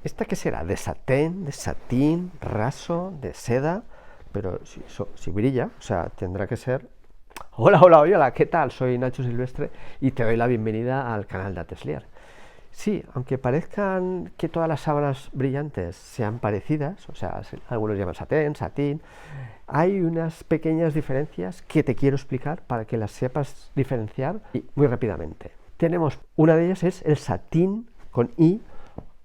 ¿Esta qué será? ¿De satén, de satín, raso, de seda? Pero si brilla, o sea, tendrá que ser... Hola, hola, hola, ¿qué tal? Soy Nacho Silvestre y te doy la bienvenida al canal de Atelier. Sí, aunque parezcan que todas las sábanas brillantes sean parecidas, o sea, algunos llaman satén, satín, hay unas pequeñas diferencias que te quiero explicar para que las sepas diferenciar y muy rápidamente. Tenemos, una de ellas es el satín con I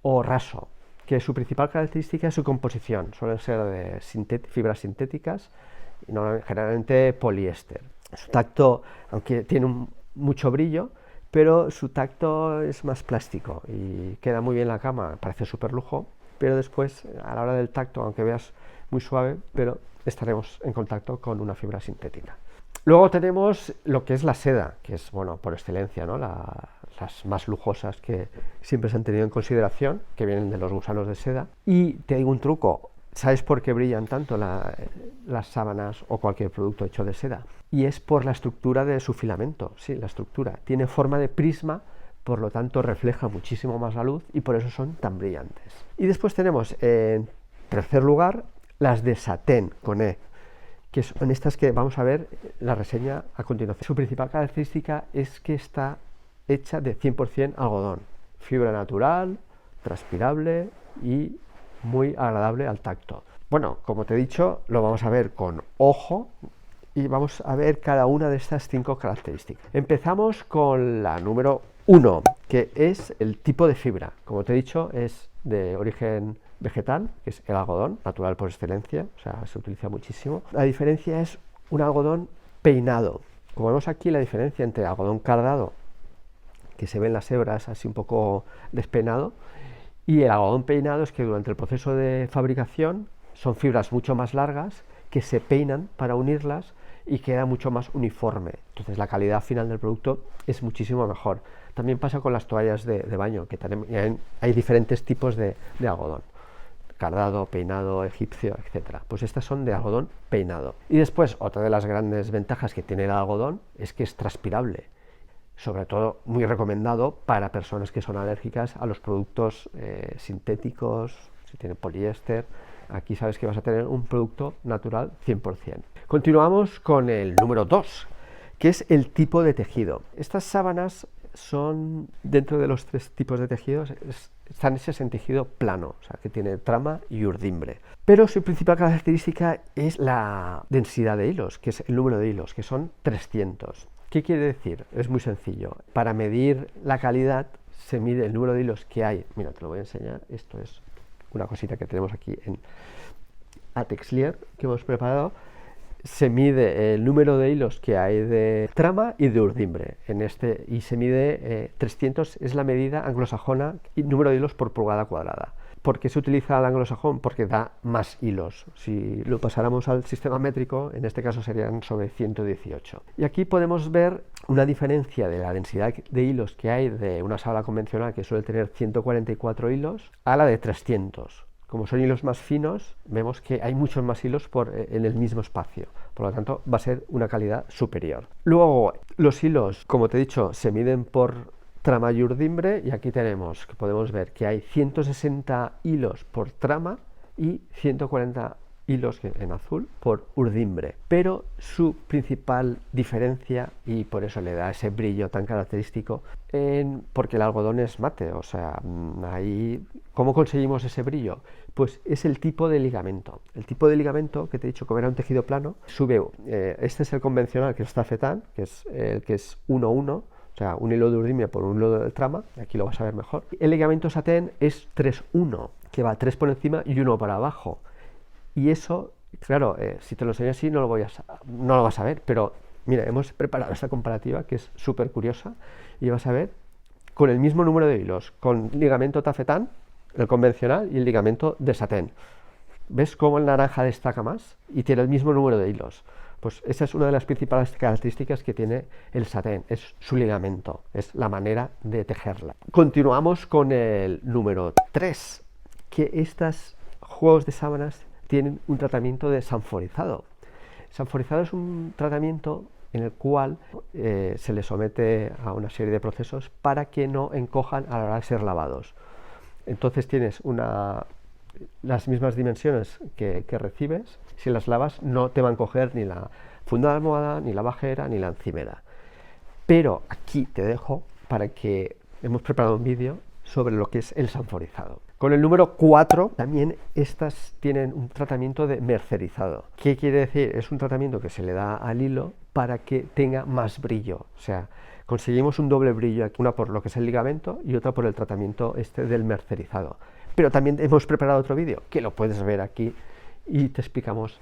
o raso, que su principal característica es su composición, suelen ser de fibras sintéticas y generalmente poliéster. Su tacto, aunque tiene mucho brillo, pero su tacto es más plástico y queda muy bien en la cama, parece súper lujo, pero después a la hora del tacto, aunque veas muy suave, pero estaremos en contacto con una fibra sintética. Luego tenemos lo que es la seda, que es, bueno, por excelencia, ¿no? Las más lujosas que siempre se han tenido en consideración, que vienen de los gusanos de seda. Y te digo un truco, ¿sabes por qué brillan tanto las sábanas o cualquier producto hecho de seda? Y es por la estructura de su filamento, sí, la estructura. Tiene forma de prisma, por lo tanto refleja muchísimo más la luz y por eso son tan brillantes. Y después tenemos, en tercer lugar, las de satén, con E, que son estas que vamos a ver la reseña a continuación. Su principal característica es que está hecha de 100% algodón, fibra natural, transpirable y muy agradable al tacto. Bueno, como te he dicho, lo vamos a ver con ojo y vamos a ver cada una de estas 5 características. Empezamos con la número 1, que es el tipo de fibra. Como te he dicho, es de origen vegetal, que es el algodón, natural por excelencia, o sea, se utiliza muchísimo. La diferencia es un algodón peinado. Como vemos aquí, la diferencia entre algodón cardado, que se ven las hebras así un poco despeinado, y el algodón peinado es que durante el proceso de fabricación son fibras mucho más largas que se peinan para unirlas y queda mucho más uniforme. Entonces la calidad final del producto es muchísimo mejor. También pasa con las toallas de baño, que hay diferentes tipos de algodón. Cardado, peinado, egipcio, etcétera. Pues estas son de algodón peinado. Y después, otra de las grandes ventajas que tiene el algodón es que es transpirable. Sobre todo muy recomendado para personas que son alérgicas a los productos sintéticos, si tiene poliéster. Aquí sabes que vas a tener un producto natural 100%. Continuamos con el número 2, que es el tipo de tejido. Estas sábanas son, dentro de los 3 tipos de tejidos, están hechas en tejido plano, o sea, que tiene trama y urdimbre. Pero su principal característica es la densidad de hilos, que es el número de hilos, que son 300. ¿Qué quiere decir? Es muy sencillo. Para medir la calidad se mide el número de hilos que hay. Mira, te lo voy a enseñar. Esto es una cosita que tenemos aquí en Atelier que hemos preparado. Se mide el número de hilos que hay de trama y de urdimbre y se mide 300, es la medida anglosajona y número de hilos por pulgada cuadrada. ¿Por qué se utiliza el anglosajón? Porque da más hilos. Si lo pasáramos al sistema métrico, en este caso serían sobre 118. Y aquí podemos ver una diferencia de la densidad de hilos que hay de una sábana convencional, que suele tener 144 hilos, a la de 300. Como son hilos más finos, vemos que hay muchos más hilos en el mismo espacio. Por lo tanto, va a ser una calidad superior. Luego, los hilos, como te he dicho, se miden por trama y urdimbre, y aquí tenemos que podemos ver que hay 160 hilos por trama y 140 hilos en azul por urdimbre, pero su principal diferencia, y por eso le da ese brillo tan característico, porque el algodón es mate, o sea, ahí, ¿cómo conseguimos ese brillo? Pues es el tipo de ligamento. El tipo de ligamento, que te he dicho, como era un tejido plano, sube, este es el convencional, que es tafetán, que es el que es 1-1, o sea, un hilo de urdimbre por un hilo de trama, aquí lo vas a ver mejor. El ligamento satén es 3-1, que va 3 por encima y 1 para abajo. Y eso, claro, si te lo enseño así no lo vas a ver, pero mira, hemos preparado esta comparativa que es súper curiosa y vas a ver con el mismo número de hilos, con ligamento tafetán, el convencional, y el ligamento de satén. ¿Ves cómo el naranja destaca más? Y tiene el mismo número de hilos. Pues esa es una de las principales características que tiene el satén, es su ligamento, es la manera de tejerla. Continuamos con el número 3, que estos juegos de sábanas tienen un tratamiento de sanforizado. Sanforizado es un tratamiento en el cual se les somete a una serie de procesos para que no encojan a la hora de ser lavados. Entonces tienes las mismas dimensiones que recibes. Si las lavas no te van a coger ni la funda de la almohada, ni la bajera, ni la encimera. Pero aquí te dejo para que hemos preparado un vídeo sobre lo que es el sanforizado. Con el número 4 también estas tienen un tratamiento de mercerizado. ¿Qué quiere decir? Es un tratamiento que se le da al hilo para que tenga más brillo. O sea, conseguimos un doble brillo aquí, una por lo que es el ligamento y otra por el tratamiento del mercerizado. Pero también hemos preparado otro vídeo que lo puedes ver aquí y te explicamos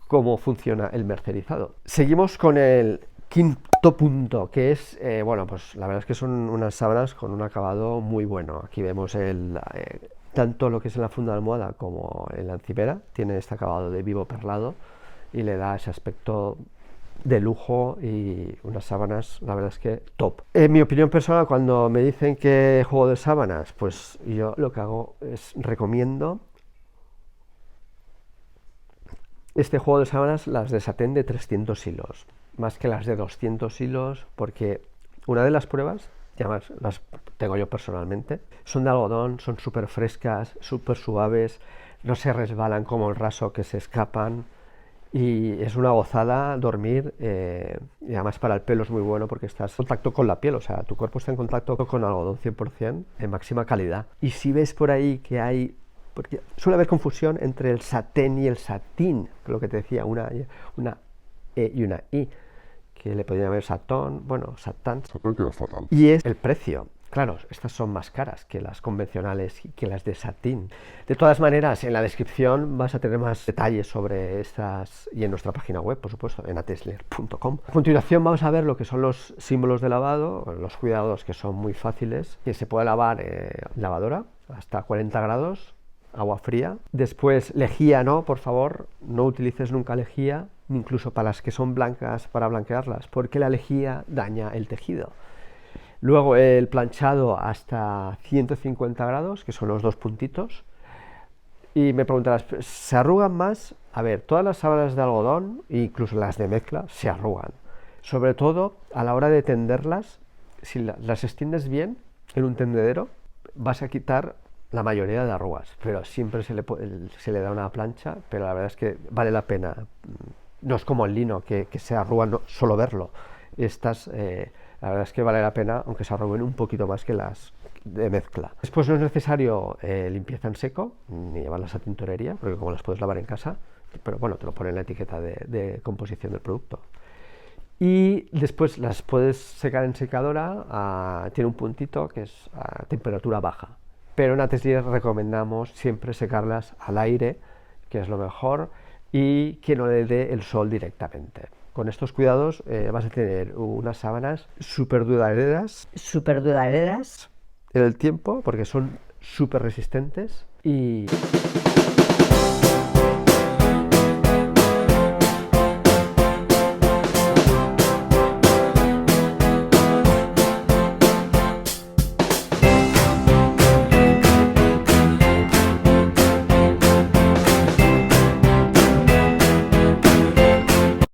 cómo funciona el mercerizado. Seguimos con el quinto punto, que es, bueno, pues la verdad es que son unas sábanas con un acabado muy bueno. Aquí vemos tanto lo que es en la funda de almohada como en la encimera, tiene este acabado de vivo perlado y le da ese aspecto de lujo y unas sábanas, la verdad es que top. En mi opinión personal, cuando me dicen que juego de sábanas, pues yo lo que hago es recomiendo este juego de sábanas, las de satén de 300 hilos, más que las de 200 hilos, porque una de las pruebas, y además las tengo yo personalmente, son de algodón, son súper frescas, súper suaves, no se resbalan como el raso que se escapan, y es una gozada dormir, y además para el pelo es muy bueno porque estás en contacto con la piel, o sea, tu cuerpo está en contacto con algodón 100% en máxima calidad. Y si ves por ahí que hay, porque suele haber confusión entre el satén y el satín, lo que te decía, una E y una I, que le podrían llamar satón, bueno, satán. Satán queda fatal. Y es el precio. Claro, estas son más caras que las convencionales y que las de satín. De todas maneras, en la descripción vas a tener más detalles sobre estas y en nuestra página web, por supuesto, en atesler.com. A continuación vamos a ver lo que son los símbolos de lavado, los cuidados que son muy fáciles, que se puede lavar en lavadora hasta 40 grados, agua fría. Después, lejía no, por favor, no utilices nunca lejía, incluso para las que son blancas, para blanquearlas, porque la lejía daña el tejido. Luego el planchado hasta 150 grados, que son los dos puntitos. Y me preguntarás, ¿se arrugan más? A ver, todas las sábanas de algodón, incluso las de mezcla, se arrugan. Sobre todo a la hora de tenderlas, si las extiendes bien en un tendedero, vas a quitar la mayoría de arrugas, pero siempre se le da una plancha, pero la verdad es que vale la pena. No es como el lino, que se arruga solo verlo. Estas, la verdad es que vale la pena, aunque se arruguen un poquito más que las de mezcla. Después no es necesario limpieza en seco, ni llevarlas a tintorería, porque como las puedes lavar en casa, pero bueno, te lo pone en la etiqueta de composición del producto. Y después las puedes secar en secadora, tiene un puntito que es a temperatura baja. Pero en Ateslier recomendamos siempre secarlas al aire, que es lo mejor, y que no le dé el sol directamente. Con estos cuidados vas a tener unas sábanas súper duraderas en el tiempo, porque son súper resistentes y